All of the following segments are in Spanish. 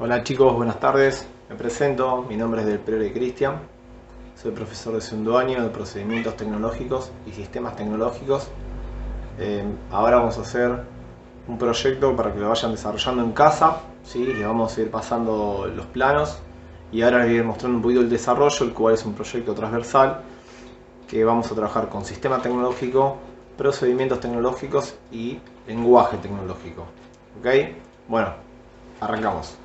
Hola chicos, buenas tardes. Me presento, mi nombre es Del Priore Cristian. Soy profesor de segundo año de procedimientos tecnológicos y sistemas tecnológicos. Ahora vamos a hacer un proyecto para que lo vayan desarrollando en casa. ¿Sí? Les vamos a ir pasando los planos y ahora les voy a ir mostrando un poquito el desarrollo, el cual es un proyecto transversal que vamos a trabajar con sistema tecnológico, procedimientos tecnológicos y lenguaje tecnológico. ¿Ok? Bueno, arrancamos.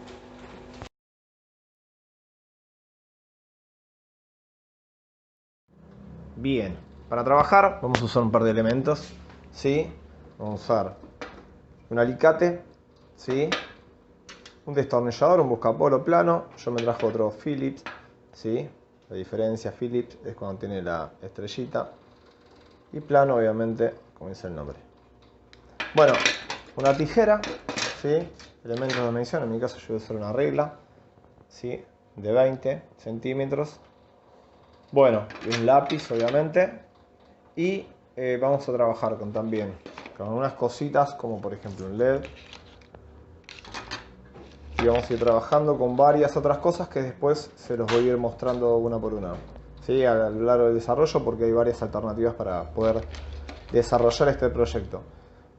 Bien, para trabajar vamos a usar un par de elementos, ¿sí? Vamos a usar un alicate, ¿sí? Un destornillador, un buscapolo plano. Yo me trajo otro Phillips, ¿sí? La diferencia Phillips es cuando tiene la estrellita. Y plano, obviamente, como dice el nombre. Bueno, una tijera, ¿sí? Elementos de medición, en mi caso yo voy a usar una regla, ¿sí? De 20 centímetros. Bueno, y un lápiz, obviamente. Y vamos a trabajar también con unas cositas como por ejemplo un LED. Y vamos a ir trabajando con varias otras cosas que después se los voy a ir mostrando una por una, ¿sí? A lo largo del desarrollo, porque hay varias alternativas para poder desarrollar este proyecto.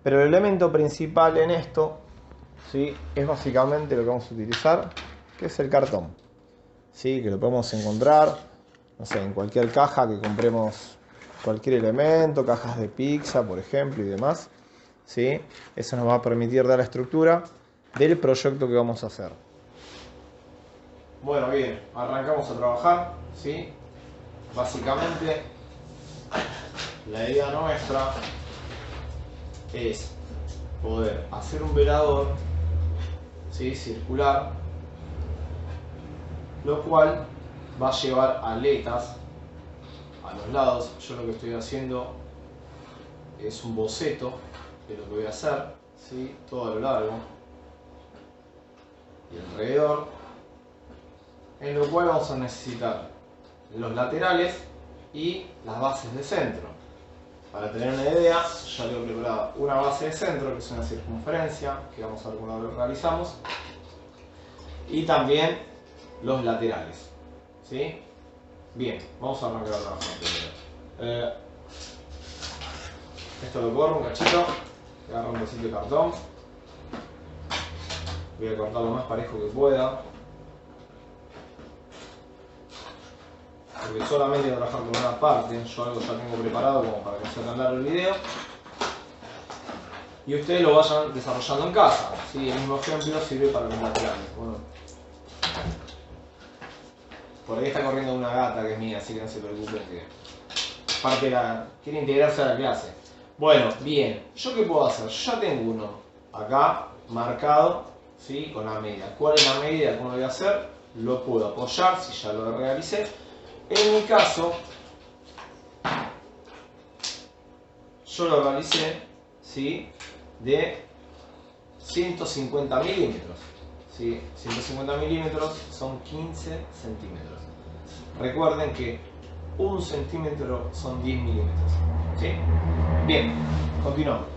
Pero el elemento principal en esto, ¿sí? Es básicamente lo que vamos a utilizar, que es el cartón, ¿sí? Que lo podemos encontrar, no sé, en cualquier caja que compremos cualquier elemento, cajas de pizza, por ejemplo, y demás, ¿sí? Eso nos va a permitir dar la estructura del proyecto que vamos a hacer. Bueno, bien, arrancamos a trabajar, ¿sí? Básicamente, la idea nuestra es poder hacer un velador, ¿sí? Circular, lo cual va a llevar aletas a los lados. Yo lo que estoy haciendo es un boceto de lo que voy a hacer, ¿sí? Todo a lo largo y alrededor, en lo cual vamos a necesitar los laterales y las bases de centro. Para tener una idea, ya le he preparado una base de centro, que es una circunferencia, que vamos a ver cómo lo realizamos, y también los laterales, ¿sí? Bien, vamos a arrancar a trabajar primero. Esto lo corro un cachito, agarro un pedacito de cartón, voy a cortar lo más parejo que pueda, porque solamente voy a trabajar con una parte. Yo algo ya tengo preparado como para que no sea tan largo el video y ustedes lo vayan desarrollando en casa, ¿sí? El mismo ejemplo sirve para los laterales. Bueno, por ahí está corriendo una gata que es mía, así que no se preocupen, que aparte quiere integrarse a la clase. Bueno, bien, ¿yo qué puedo hacer? Yo ya tengo uno acá marcado, ¿sí? Con la medida. ¿Cuál es la medida? ¿Cómo lo voy a hacer? Lo puedo apoyar si ya lo realicé. En mi caso, yo lo realicé, ¿sí? De 150 milímetros, ¿sí? 150 milímetros son 15 centímetros. Recuerden que 1 centímetro son 10 milímetros, ¿sí? Bien, continuamos.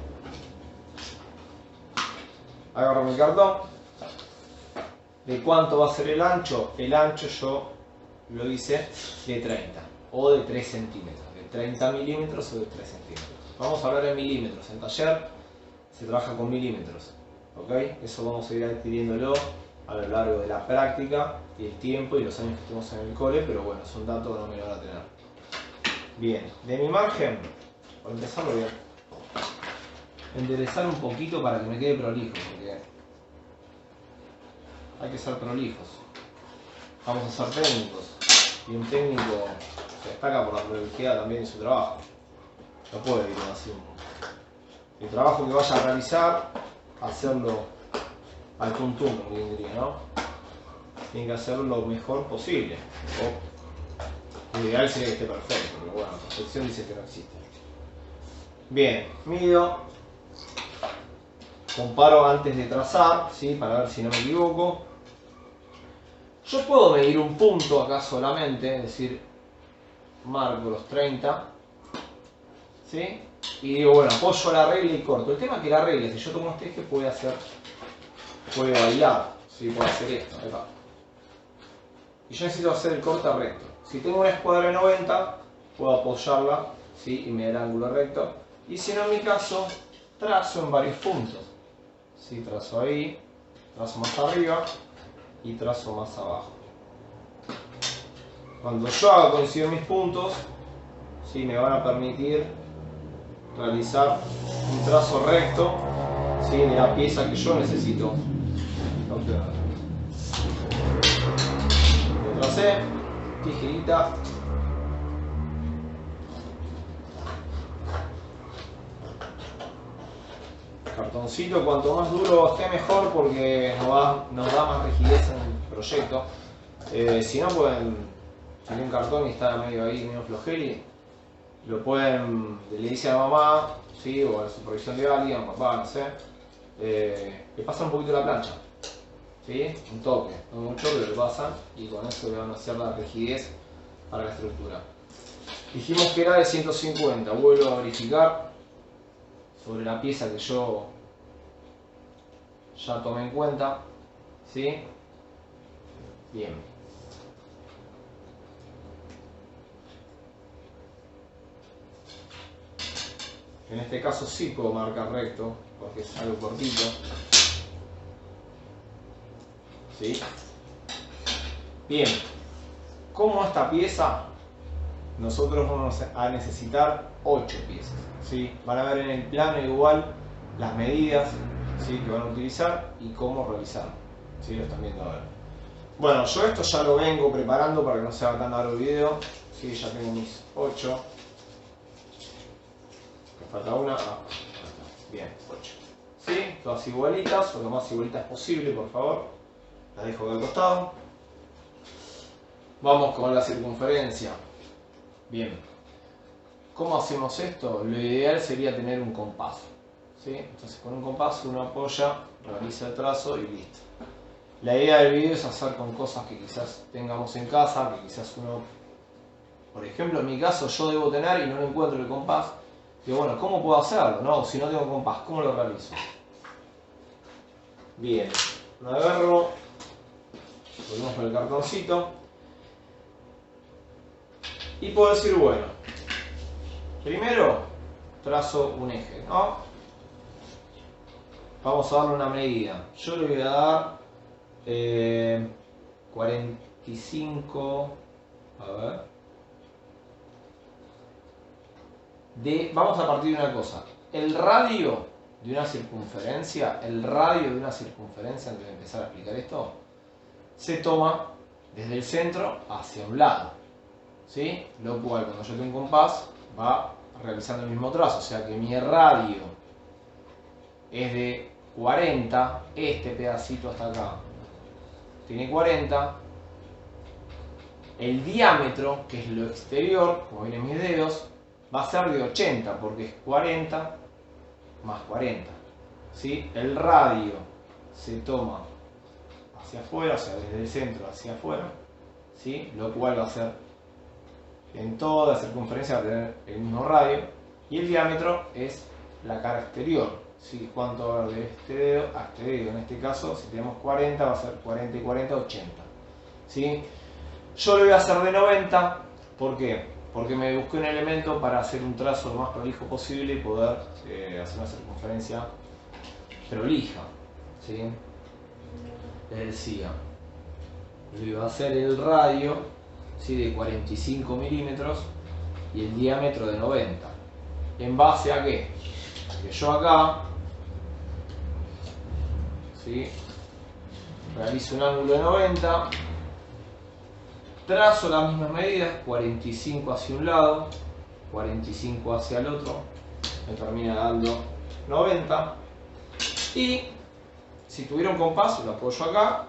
Agarro mi cartón. ¿De cuánto va a ser el ancho? El ancho yo lo hice de 30 o de 3 centímetros, de 30 milímetros o de 3 centímetros. Vamos a hablar en milímetros. En taller se trabaja con milímetros, ¿ok? Eso vamos a ir adquiriéndolo a lo largo de la práctica y el tiempo y los años que estemos en el cole, pero bueno, son datos que no me lo van a tener. Bien, de mi margen, para empezar lo voy a enderezar un poquito para que me quede prolijo, porque hay que ser prolijos. Vamos a ser técnicos y un técnico se destaca por la prolijidad también en su trabajo. No puede ir así. El trabajo que vaya a realizar, hacerlo al tuntum, como bien diría, ¿no? Tiene que hacerlo lo mejor posible. Lo ideal sería que esté perfecto, pero bueno, la perfección dice que no existe. Bien, mido, comparo antes de trazar, ¿sí? Para ver si no me equivoco. Yo puedo medir un punto acá solamente, es decir, marco los 30, ¿sí? Y digo, bueno, apoyo la regla y corto. El tema es que la regla, si yo tomo este eje, puede bailar, ¿sí? Puedo hacer esto, acá. Y yo necesito hacer el corte recto. Si tengo una escuadra de 90, puedo apoyarla, ¿sí? Y me da el ángulo recto. Y si no, en mi caso, trazo en varios puntos. ¿Sí? Trazo ahí, trazo más arriba y trazo más abajo. Cuando yo haga coincidir mis puntos, ¿sí? Me van a permitir realizar un trazo recto, ¿sí? De la pieza que yo necesito obtener. Lo tracé, tijerita. Cartoncito, cuanto más duro esté mejor porque nos da más rigidez en el proyecto. Si no pueden tener un cartón y está medio ahí, medio flojeli, lo pueden, le dice a mamá, ¿sí? O a la supervisión de alguien, papá, no sé, le pasan un poquito la plancha, ¿sí? Un toque, no mucho, pero le pasan y con eso le van a hacer la rigidez para la estructura. Dijimos que era de 150, vuelvo a verificar sobre la pieza que yo ya tomé en cuenta, ¿sí? Bien. En este caso sí puedo marcar recto, porque es algo cortito, ¿sí? Bien. Como esta pieza, nosotros vamos a necesitar 8 piezas, ¿sí? Van a ver en el plano igual las medidas, ¿sí? Que van a utilizar y cómo realizarlo, ¿sí? Lo están viendo ahora. Bueno, yo esto ya lo vengo preparando para que no sea tan largo el video, ¿sí? Ya tengo mis 8. Me falta una. Bien, 8. ¿Sí? Todas igualitas, o lo más igualitas posible, por favor. Las dejo de al costado. Vamos con la circunferencia. Bien. ¿Cómo hacemos esto? Lo ideal sería tener un compás, ¿sí? Entonces con un compás uno apoya, realiza el trazo y listo. La idea del video es hacer con cosas que quizás tengamos en casa, que quizás uno, por ejemplo en mi caso yo debo tener y no encuentro el compás. Digo, bueno, ¿cómo puedo hacerlo? No, si no tengo compás, ¿cómo lo realizo? Bien, lo agarro, volvemos con el cartoncito y puedo decir, bueno, primero trazo un eje, ¿no? Vamos a darle una medida. Yo le voy a dar 45, a ver, vamos a partir de una cosa. El radio de una circunferencia, antes de empezar a explicar esto, se toma desde el centro hacia un lado, ¿sí? Lo cual cuando yo tengo un compás va realizando el mismo trazo, o sea que mi radio es de 40, este pedacito hasta acá tiene 40, el diámetro, que es lo exterior, como ven en mis dedos, va a ser de 80, porque es 40 más 40, ¿sí? El radio se toma hacia afuera, o sea, desde el centro hacia afuera, ¿sí? Lo cual va a ser, en toda la circunferencia va a tener el mismo radio, y el diámetro es la cara exterior, ¿sí? ¿Cuánto va a haber de este dedo a este dedo? En este caso, si tenemos 40, va a ser 40 y 40, 80, ¿sí? Yo lo voy a hacer de 90, ¿por qué? Porque me busqué un elemento para hacer un trazo lo más prolijo posible y poder hacer una circunferencia prolija, ¿sí? Les decía, yo iba a hacer el radio, ¿sí? De 45 milímetros y el diámetro de 90. ¿En base a qué? Que yo acá, ¿sí? Realizo un ángulo de 90, trazo las mismas medidas, 45 hacia un lado, 45 hacia el otro, me termina dando 90, y si tuviera un compás lo apoyo acá,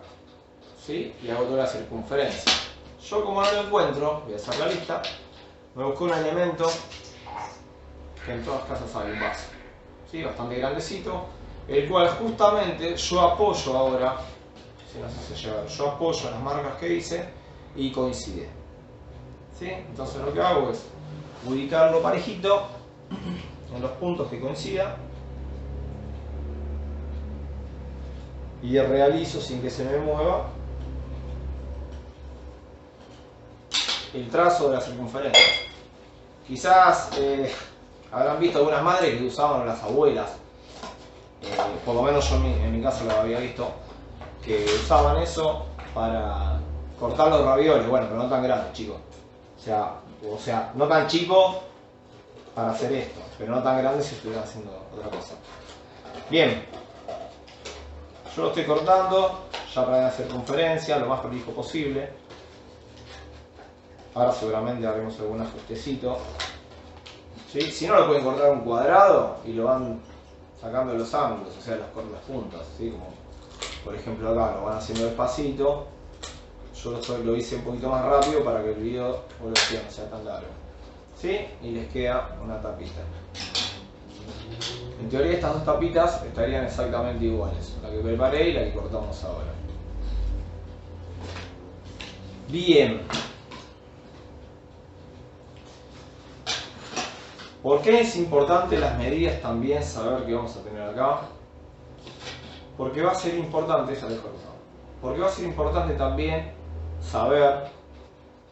¿sí? Y hago toda la circunferencia. Yo, como no lo encuentro, voy a hacer la lista, me busco un elemento que en todas casas hay, un vaso, ¿sí? Bastante grandecito, el cual justamente yo apoyo ahora, si no se hace llevar, yo apoyo las marcas que hice y coincide, ¿sí? Entonces lo que hago es ubicarlo parejito en los puntos que coincida, y realizo sin que se me mueva el trazo de la circunferencia. Quizás habrán visto algunas madres que usaban, las abuelas, por lo menos yo en mi caso lo había visto, que usaban eso para cortar los ravioles, bueno, pero no tan grandes, chicos. O sea, no tan chicos para hacer esto, pero no tan grandes si estuvieran haciendo otra cosa. Bien, yo lo estoy cortando ya para la circunferencia, lo más prolijo posible. Ahora seguramente haremos algún ajustecito. ¿Sí? Si no, lo pueden cortar un cuadrado y lo van sacando los ángulos, o sea, las puntas, ¿sí? Como por ejemplo acá lo van haciendo despacito. Yo lo hice un poquito más rápido para que el video o lo que no sea tan largo. ¿Sí? Y les queda una tapita. En teoría estas dos tapitas estarían exactamente iguales, la que preparé y la que cortamos ahora. Bien. ¿Por qué es importante las medidas también saber qué vamos a tener acá? Porque va a ser importante, ya dejo eso. Porque va a ser importante también saber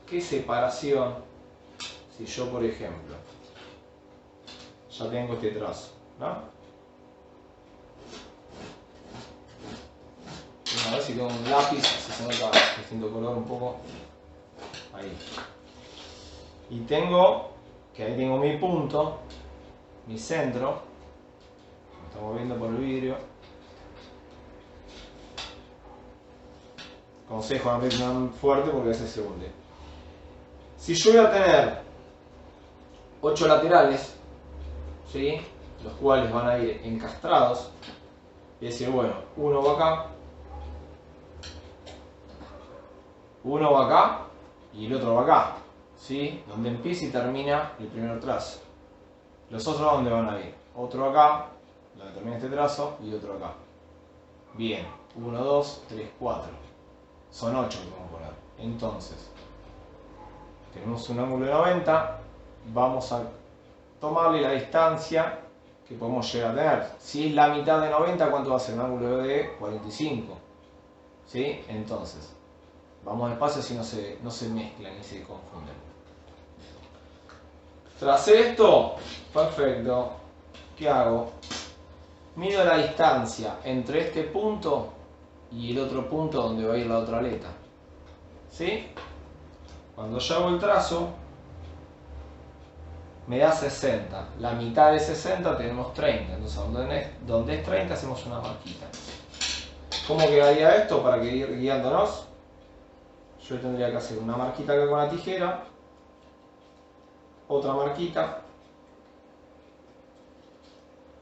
qué separación, si yo por ejemplo ya tengo este trazo, ¿no? A ver si tengo un lápiz, si se nota distinto color un poco. Ahí. Y tengo, que ahí tengo mi punto, mi centro. Me estamos viendo por el vidrio. Consejo, no apretar fuerte porque a veces se hunde. Si yo voy a tener 8 laterales, ¿sí? Los cuales van a ir encastrados, es decir, bueno, uno va acá, uno va acá y el otro va acá, ¿sí? Donde empieza y termina el primer trazo. Los otros, ¿dónde van a ir? Otro acá, donde termina este trazo, y otro acá. Bien, 1, 2, 3, 4. Son 8 que vamos a poner. Entonces, tenemos un ángulo de 90, vamos a tomarle la distancia que podemos llegar a tener. Si es la mitad de 90, ¿cuánto va a ser? Un ángulo de 45. ¿Sí? Entonces, vamos despacio si no se mezclan y se confunden. Tras esto, perfecto. ¿Qué hago? Mido la distancia entre este punto y el otro punto donde va a ir la otra aleta. ¿Sí? Cuando yo hago el trazo, me da 60. La mitad de 60 tenemos 30. Entonces, donde es 30 hacemos una marquita. ¿Cómo quedaría esto para que ir guiándonos? Yo tendría que hacer una marquita acá con la tijera. Otra marquita.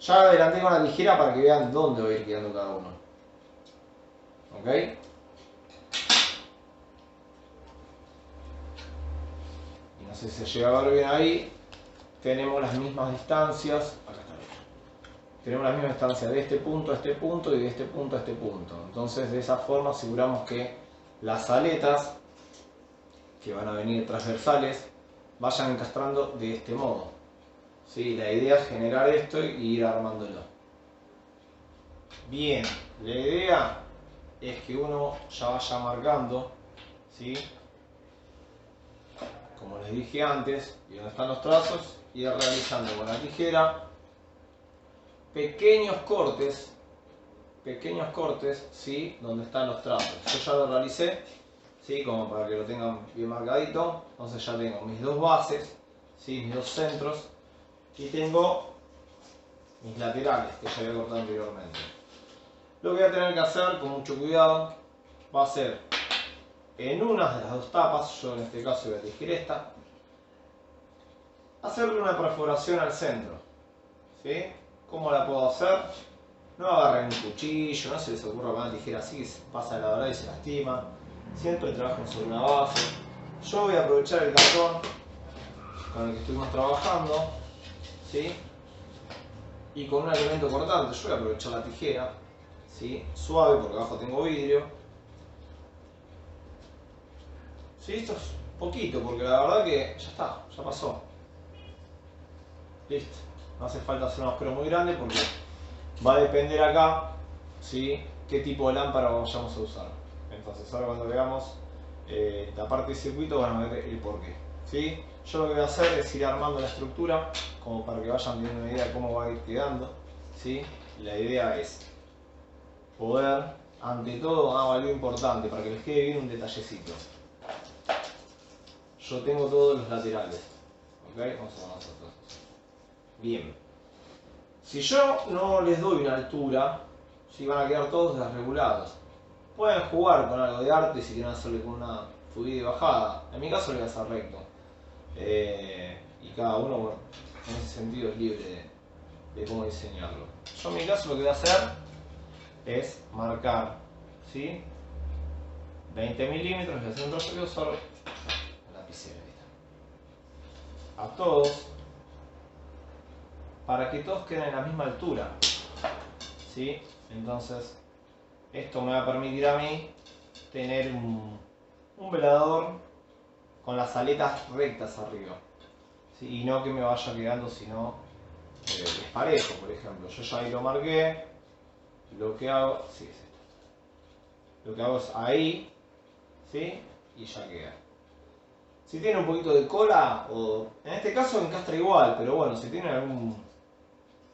Ya adelanté con la tijera para que vean dónde voy a ir quedando cada uno. ¿Ok? Y no sé si se llega a ver bien ahí. Tenemos las mismas distancias. Acá está. Tenemos las mismas distancias de este punto a este punto y de este punto a este punto. Entonces, de esa forma aseguramos que las aletas que van a venir transversales vayan encastrando de este modo. ¿Sí? La idea es generar esto y ir armándolo. Bien, la idea es que uno ya vaya marcando, ¿sí? Como les dije antes, y donde están los trazos, ir realizando con la tijera pequeños cortes, ¿sí? Donde están los trazos. Yo ya lo realicé, ¿sí? Como para que lo tengan bien marcadito. Entonces ya tengo mis dos bases, ¿sí? Mis dos centros, y tengo mis laterales que ya había cortado anteriormente. Lo que voy a tener que hacer con mucho cuidado va a ser en una de las dos tapas, yo en este caso voy a elegir esta, hacerle una perforación al centro. ¿Sí? ¿Cómo la puedo hacer? No agarren un cuchillo, no se les ocurra con una tijera así que se pasa la verdad y se lastima. Siempre trabajen sobre una base. Yo voy a aprovechar el cartón con el que estuvimos trabajando, ¿sí? Y con un elemento cortante, yo voy a aprovechar la tijera, ¿sí? Suave porque abajo tengo vidrio. ¿Sí? Esto es poquito porque la verdad que ya está, ya pasó. Listo. No hace falta hacer un agujero muy grande porque va a depender acá, ¿sí? qué tipo de lámpara vayamos a usar. Entonces ahora cuando veamos la parte de circuito van a ver el porqué. ¿Sí? Yo lo que voy a hacer es ir armando la estructura como para que vayan teniendo una idea de cómo va a ir quedando. ¿Sí? La idea es poder, ante todo, algo importante para que les quede bien un detallecito. Yo tengo todos los laterales. ¿Ok? Vamos a ver nosotros. Bien. Si yo no les doy una altura, si van a quedar todos desregulados. Pueden jugar con algo de arte si quieren hacerle con una subida y bajada. En mi caso le voy a hacer recto. Y cada uno, bueno, en ese sentido es libre de cómo diseñarlo. Yo en mi caso lo que voy a hacer es marcar, ¿sí? 20 milímetros, voy a hacer un recorrido sobre la lapicera. A todos, para que todos queden en la misma altura. ¿Sí? Entonces, esto me va a permitir a mí tener un velador con las aletas rectas arriba. ¿Sí? Y no que me vaya quedando sino desparejo, por ejemplo. Yo ya ahí lo marqué. Lo que hago, sí, es esto. Lo que hago es ahí, ¿sí? Y ya queda. Si tiene un poquito de cola, o en este caso encastra igual, pero bueno, si tiene algún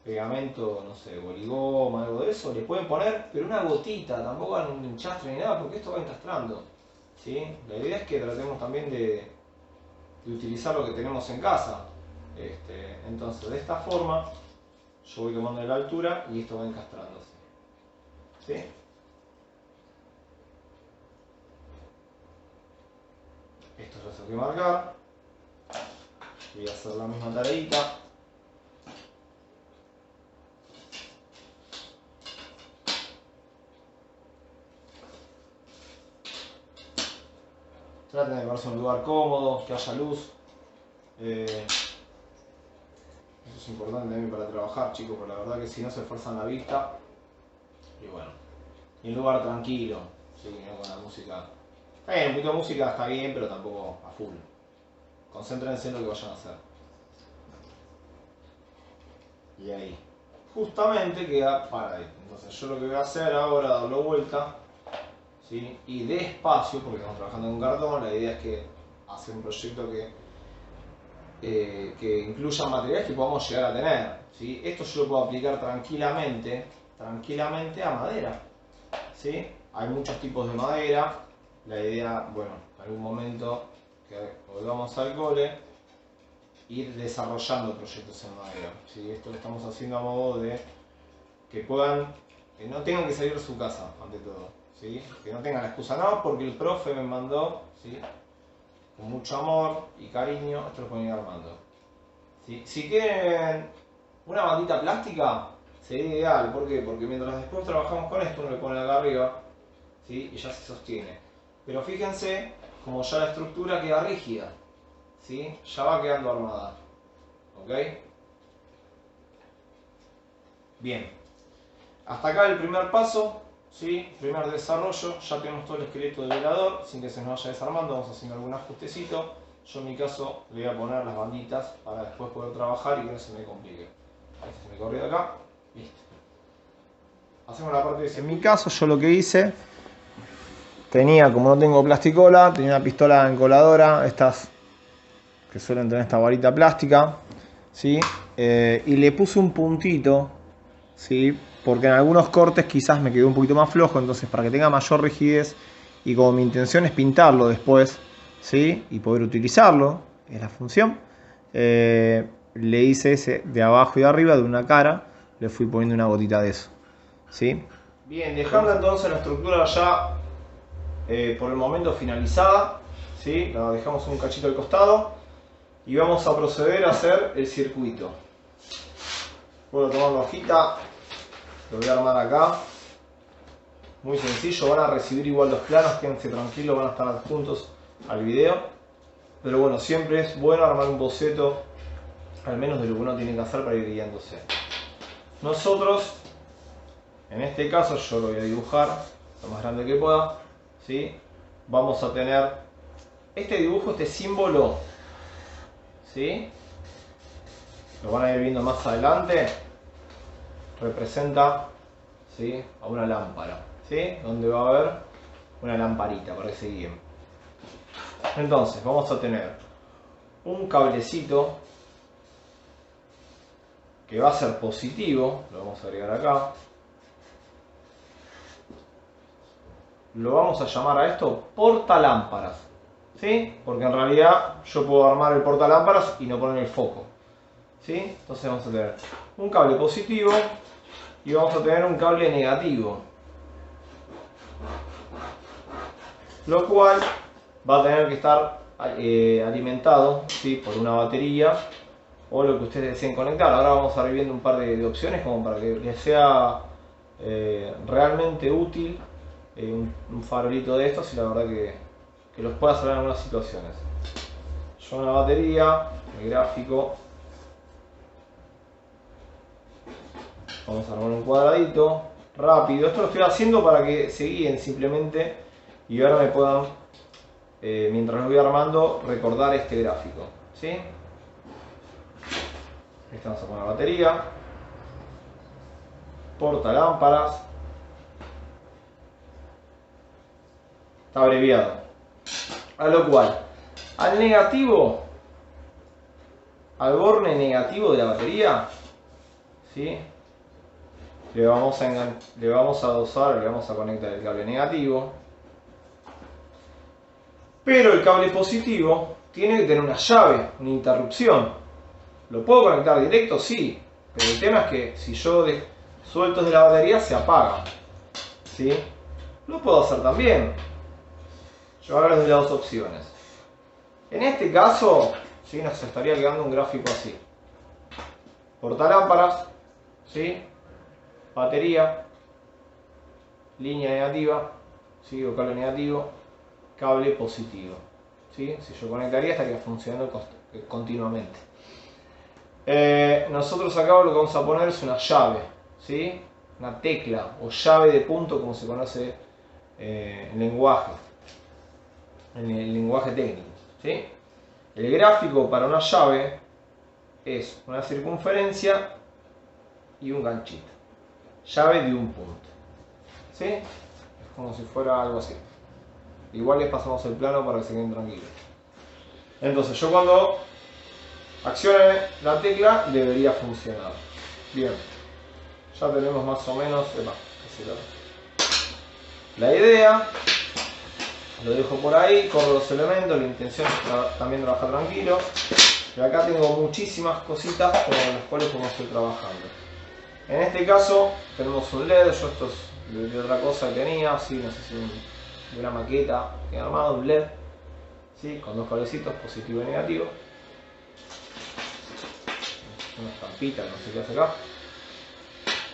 pegamento, no sé, boligoma, algo de eso, le pueden poner, pero una gotita, tampoco hagan un enchastre ni nada, porque esto va encastrando. ¿Sí? La idea es que tratemos también de utilizar lo que tenemos en casa. Entonces, de esta forma, yo voy tomando la altura y esto va encastrándose. ¿Sí? Esto ya se lo voy a marcar. Voy a hacer la misma tareita. Traten de verse en un lugar cómodo, que haya luz. Eso es importante también para trabajar, chicos, porque la verdad que si no se esfuerzan la vista. Y bueno, y un lugar tranquilo, ¿sí? No con la música. Un poquito de música está bien, pero tampoco a full. Concéntrense en lo que vayan a hacer. Y ahí. Justamente queda para ahí. Entonces yo lo que voy a hacer ahora, darlo vuelta. ¿Sí? Y despacio, porque estamos trabajando en un cartón, la idea es que hacer un proyecto que incluya materiales que podamos llegar a tener. ¿Sí? Esto yo lo puedo aplicar tranquilamente a madera. ¿Sí? Hay muchos tipos de madera. La idea, bueno, en algún momento que volvamos al cole, ir desarrollando proyectos en madera. ¿Sí? Esto lo estamos haciendo a modo de que puedan, que no tengan que salir de su casa, ante todo. ¿Sí? Que no tengan la excusa, no, porque el profe me mandó, ¿sí? Con mucho amor y cariño, esto lo pueden ir armando. ¿Sí? Si quieren una bandita plástica, sería ideal. ¿Por qué? Porque mientras después trabajamos con esto, uno le pone acá arriba, ¿sí? Y ya se sostiene. Pero fíjense como ya la estructura queda rígida, ¿sí? Ya va quedando armada. ¿Ok? Bien. Hasta acá el primer paso. ¿Sí? Primer desarrollo, ya tenemos todo el esqueleto del velador, sin que se nos vaya desarmando, vamos haciendo algún ajustecito. Yo en mi caso le voy a poner las banditas para después poder trabajar y que no se me complique. Este se me corrió de acá, listo. Hacemos la parte de... En mi caso yo lo que hice, tenía, como no tengo plasticola, tenía una pistola encoladora, estas que suelen tener esta varita plástica, ¿sí? Y le puse un puntito, ¿sí? Porque en algunos cortes quizás me quedó un poquito más flojo, entonces para que tenga mayor rigidez y como mi intención es pintarlo después, ¿sí? Y poder utilizarlo, es la función, le hice ese de abajo y de arriba de una cara, le fui poniendo una gotita de eso, ¿sí? Bien, dejando entonces la estructura ya por el momento finalizada, ¿sí? La dejamos un cachito al costado y vamos a proceder a hacer el circuito. Puedo tomar la hojita. Lo voy a armar acá. Muy sencillo, van a recibir igual los planos, quédense tranquilos, van a estar adjuntos al video. Pero bueno, siempre es bueno armar un boceto, al menos de lo que uno tiene que hacer para ir guiándose. Nosotros, en este caso, yo lo voy a dibujar lo más grande que pueda, ¿sí? Vamos a tener este dibujo, este símbolo, ¿sí? Lo van a ir viendo más adelante. Representa, ¿sí? A una lámpara, ¿sí? Donde va a haber una lamparita para que se guíen. Entonces vamos a tener un cablecito que va a ser positivo, lo vamos a agregar acá. Lo vamos a llamar a esto portalámparas, ¿sí? Porque en realidad yo puedo armar el portalámparas y no poner el foco, ¿sí? Entonces vamos a tener un cable positivo y vamos a tener un cable negativo, lo cual va a tener que estar alimentado, ¿sí? Por una batería o lo que ustedes deseen conectar. Ahora vamos a ir viendo un par de opciones como para que les sea realmente útil un farolito de estos, y la verdad que los pueda salvar en algunas situaciones. Yo una batería, el gráfico, vamos a armar un cuadradito rápido. Esto lo estoy haciendo para que se guíen simplemente y ahora me puedan, mientras lo voy armando, recordar este gráfico, ¿sí? Esta vamos a poner la batería, portalámparas, está abreviado. A lo cual, al negativo, al borne negativo de la batería, ¿sí? Le vamos a dosar, le vamos a conectar el cable negativo. Pero el cable positivo tiene que tener una llave, una interrupción. ¿Lo puedo conectar directo? Sí. Pero el tema es que si yo suelto de la batería se apaga, ¿sí? Lo puedo hacer también. Yo ahora les doy las dos opciones. En este caso, ¿sí? Nos estaría quedando un gráfico así. Portalámparas, ¿sí? Batería, línea negativa, ¿sí? O cable negativo, cable positivo, ¿sí? Si yo conectaría estaría funcionando continuamente. Nosotros acá lo que vamos a poner es una llave, ¿sí? Una tecla o llave de punto, como se conoce en lenguaje técnico, ¿sí? El gráfico para una llave es una circunferencia y un ganchito. Llave de un punto, ¿sí? Es como si fuera algo así. Igual les pasamos el plano para que se queden tranquilos. Entonces yo cuando accione la tecla debería funcionar. Bien, ya tenemos más o menos la idea. Lo dejo por ahí, corro los elementos, la intención es también trabajar tranquilo. Y acá tengo muchísimas cositas con las cuales como estoy trabajando. En este caso tenemos un LED, yo esto es de otra cosa que tenía, sí, no sé si de una maqueta que he armado, un LED, ¿sí? Con dos cablecitos, positivo y negativo. Una estampita, no sé qué hace acá.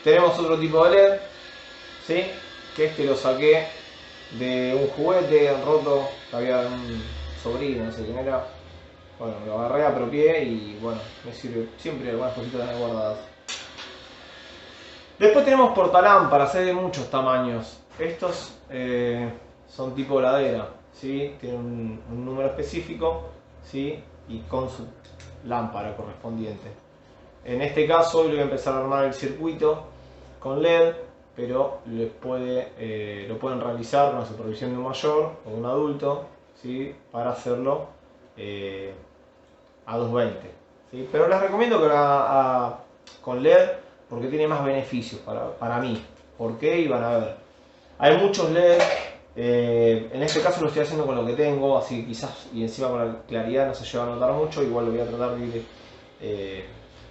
Tenemos otro tipo de LED, ¿sí? Que este lo saqué de un juguete roto que había un sobrino, no sé quién era. Bueno, lo agarré, apropié y bueno, me sirve siempre algunas cositas guardadas. Después tenemos portalámparas, hay de muchos tamaños. Estos son tipo ladera, ¿sí? Tienen un número específico, ¿sí? Y con su lámpara correspondiente. En este caso hoy voy a empezar a armar el circuito con LED, pero lo pueden realizar con la supervisión de un mayor o un adulto, ¿sí? Para hacerlo a 220, ¿sí? Pero les recomiendo que con LED porque tiene más beneficios para mí. ¿Por qué? Y van a ver. Hay muchos LED, en este caso lo estoy haciendo con lo que tengo, así que quizás y encima con la claridad no se lleva a notar mucho, igual lo voy a tratar de ir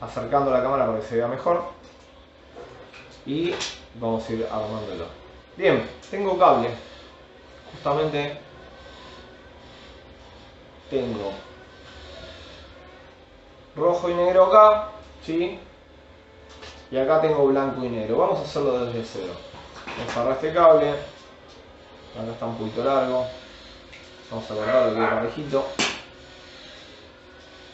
acercando la cámara para que se vea mejor. Y vamos a ir armándolo. Bien, tengo cable. Justamente tengo rojo y negro acá, ¿sí? Y acá tengo blanco y negro. Vamos a hacerlo desde cero. Vamos a agarrar este cable. Acá está un poquito largo. Vamos a cortarlo, que quede parejito.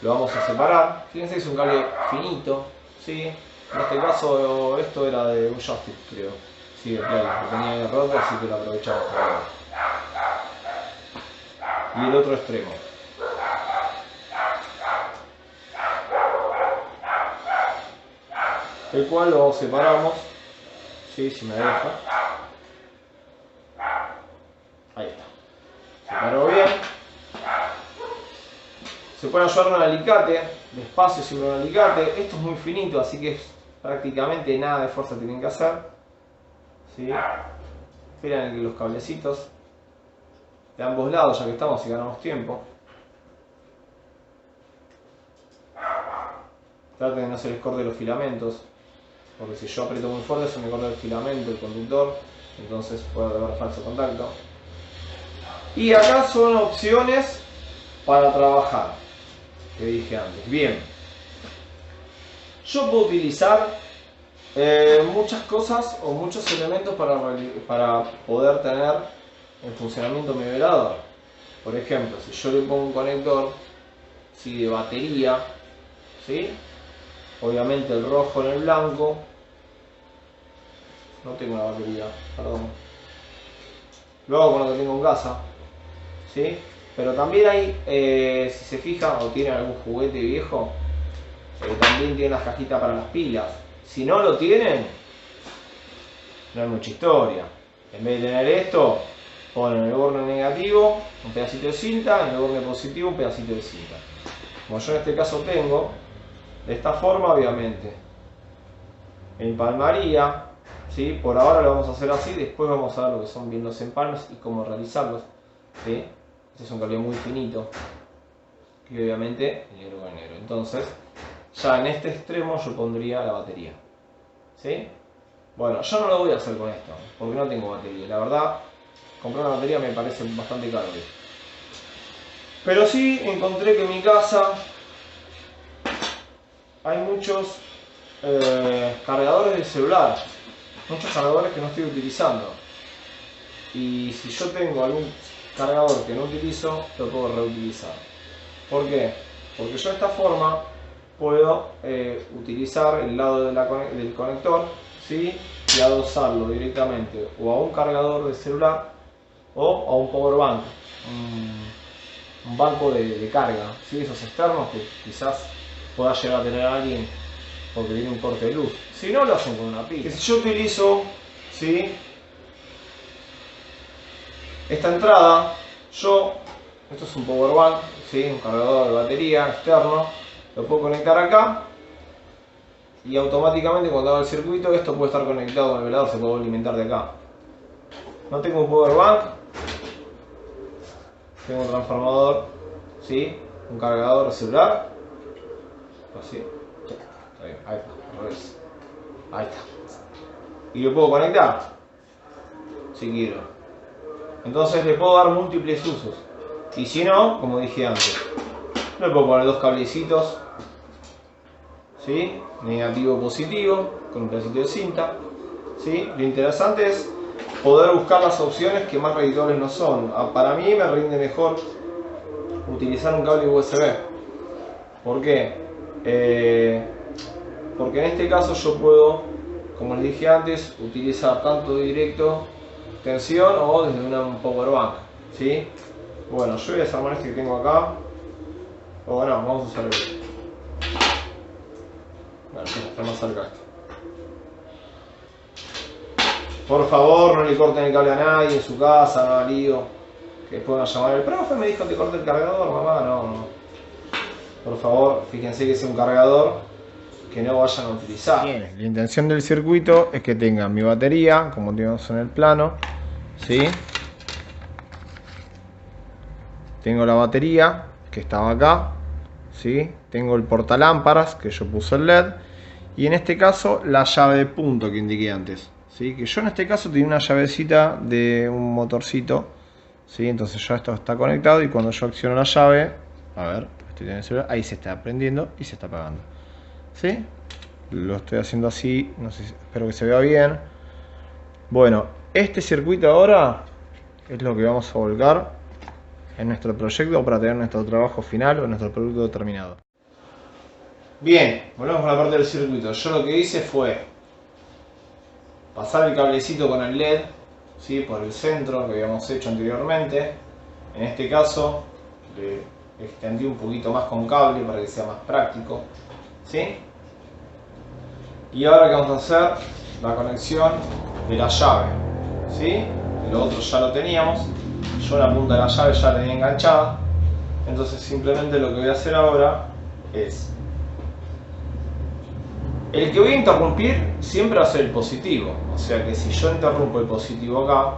Lo vamos a separar. Fíjense que es un cable finito, ¿sí? En este caso esto era de un joystick, creo. Sí, de Play, lo tenía ahí roto, así que lo aprovechamos para ver. Y el otro extremo. El cual lo separamos, ¿sí? Si me deja. Ahí está. Se paró bien. Se puede ayudar con un alicate, despacio sin un alicate. Esto es muy finito, así que prácticamente nada de fuerza tienen que hacer. ¿Sí? Miren los cablecitos de ambos lados, ya que estamos y ganamos tiempo. Traten de no se les corte los filamentos, porque si yo aprieto muy fuerte se me corta el filamento, el conductor, entonces puede haber falso contacto. Y acá son opciones para trabajar, que dije antes. Bien, yo puedo utilizar muchas cosas o muchos elementos para poder tener en funcionamiento mi velador. Por ejemplo, si yo le pongo un conector, ¿sí?, de batería, ¿sí?, obviamente el rojo en el blanco. No tengo una batería, perdón. Lo hago con lo que tengo en casa, ¿sí? Pero también hay, si se fijan o tienen algún juguete viejo, también tienen las cajitas para las pilas. Si no lo tienen, no hay mucha historia. En vez de tener esto, ponen en el borne negativo un pedacito de cinta, en el borne positivo un pedacito de cinta. Como yo en este caso tengo, de esta forma, obviamente empalmaría, ¿sí? Por ahora lo vamos a hacer así, después vamos a ver lo que son bien los empalmes y cómo realizarlos, ¿sí? Este es un cable muy finito, y obviamente negro con negro. Entonces, ya en este extremo yo pondría la batería, ¿sí? Bueno, yo no lo voy a hacer con esto, porque no tengo batería. La verdad, comprar una batería me parece bastante caro. Pero sí encontré que en mi casa hay muchos cargadores de celular, muchos cargadores que no estoy utilizando. Y si yo tengo algún cargador que no utilizo, lo puedo reutilizar. ¿Por qué? Porque yo de esta forma puedo utilizar el lado del conector, ¿sí?, y adosarlo directamente o a un cargador de celular o a un power bank, un banco de carga, ¿sí?, esos externos que quizás pueda llegar a tener alguien porque tiene un corte de luz. Si no, lo hacen con una pila. Si yo utilizo, ¿sí?, esta entrada, esto es un power bank, ¿sí?, un cargador de batería externo, lo puedo conectar acá y automáticamente cuando hago el circuito esto puede estar conectado con el velador, se puede alimentar de acá. No tengo un power bank, tengo un transformador, ¿sí?, un cargador celular, así, está bien, ahí está, al revés, ahí está, y lo puedo conectar si quiero. Entonces le puedo dar múltiples usos, y si no, como dije antes, le puedo poner dos cablecitos, ¿sí?, negativo positivo con un pedacito de cinta, ¿sí? Lo interesante es poder buscar las opciones que más redituables no son. Para mí me rinde mejor utilizar un cable USB. ¿Por qué? Porque en este caso yo puedo, como les dije antes, utilizar tanto directo tensión o desde un power bank, ¿sí? Bueno, yo voy a desarmar este que tengo acá. O bueno, vamos a usar el... Bueno, está más cerca esto. Por favor, no le corten el cable a nadie en su casa, no hagan lío. Que después van a llamar, el profe me dijo que corte el cargador, mamá, no. Por favor, fíjense que sea un cargador que no vayan a utilizar. Bien, la intención del circuito es que tenga mi batería, como tenemos en el plano, ¿sí? Tengo la batería, que estaba acá, ¿sí? Tengo el portalámparas, que yo puse el LED, y en este caso la llave de punto que indiqué antes, ¿sí? Que yo en este caso tenía una llavecita de un motorcito, ¿sí? Entonces ya esto está conectado y cuando yo acciono la llave, a ver, estoy en el celular, ahí se está prendiendo y se está apagando, ¿sí? Lo estoy haciendo así, no sé, espero que se vea bien. Bueno, este circuito ahora es lo que vamos a volcar en nuestro proyecto para tener nuestro trabajo final o nuestro producto terminado. Bien, volvemos a la parte del circuito. Yo lo que hice fue pasar el cablecito con el LED, ¿sí?, por el centro que habíamos hecho anteriormente. En este caso le extendí un poquito más con cable para que sea más práctico, ¿sí? Y ahora, ¿qué vamos a hacer? la conexión de la llave, ¿sí? Lo otro ya lo teníamos, yo la punta de la llave ya la tenía enganchada, entonces simplemente lo que voy a hacer ahora es, el que voy a interrumpir siempre va a ser el positivo, o sea que si yo interrumpo el positivo acá,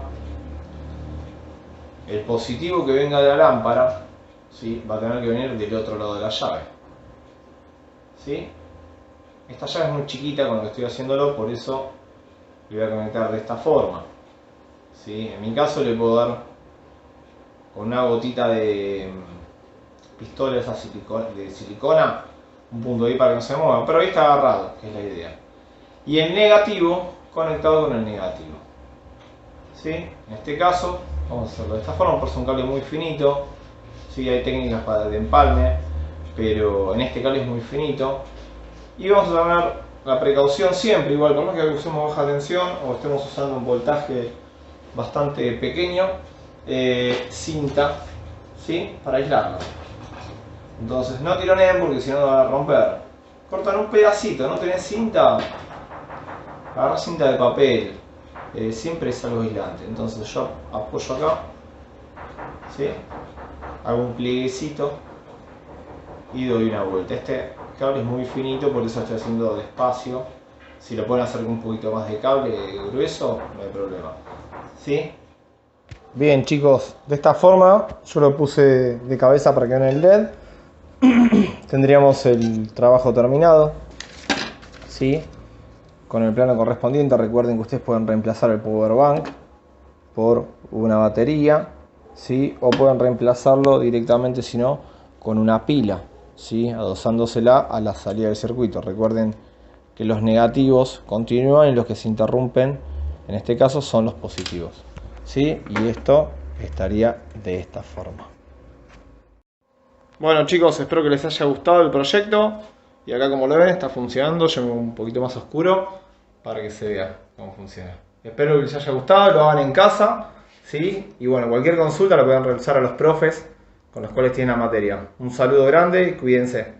el positivo que venga de la lámpara, ¿sí? Va a tener que venir del otro lado de la llave, ¿sí? Esta llave es muy chiquita con lo que estoy haciéndolo, por eso le voy a conectar de esta forma, ¿sí? En mi caso le puedo dar con una gotita de pistola esa de silicona, un punto ahí para que no se mueva, pero ahí está agarrado, que es la idea. Y el negativo conectado con el negativo, ¿sí? En este caso vamos a hacerlo de esta forma, por ser un cable muy finito, ¿sí? Hay técnicas de empalme, pero en este cable es muy finito. Y vamos a tener la precaución siempre, igual por más que usemos baja tensión o estemos usando un voltaje bastante pequeño, cinta, ¿sí? Para aislarla. Entonces no tironeen porque si no lo van a romper. Cortan un pedacito, no tenés cinta, agarra cinta de papel, siempre es algo aislante. Entonces yo apoyo acá, ¿sí? Hago un plieguecito y doy una vuelta. Este cable es muy finito, por eso estoy haciendo despacio. Si lo pueden hacer con un poquito más de cable grueso, no hay problema, ¿sí? Bien chicos, de esta forma yo lo puse de cabeza para que vean el LED. Tendríamos el trabajo terminado, ¿sí? Con el plano correspondiente. Recuerden que ustedes pueden reemplazar el power bank por una batería, ¿sí? O pueden reemplazarlo directamente, si no, con una pila, ¿sí? Adosándosela a la salida del circuito. Recuerden que los negativos continúan y los que se interrumpen en este caso son los positivos, ¿sí? Y esto estaría de esta forma. Bueno chicos, espero que les haya gustado el proyecto. Y acá, como lo ven, está funcionando. Yo me voy un poquito más oscuro para que se vea cómo funciona. Espero que les haya gustado, lo hagan en casa, ¿sí? Y bueno, cualquier consulta la pueden realizar a los profes con los cuales tienen la materia. Un saludo grande y cuídense.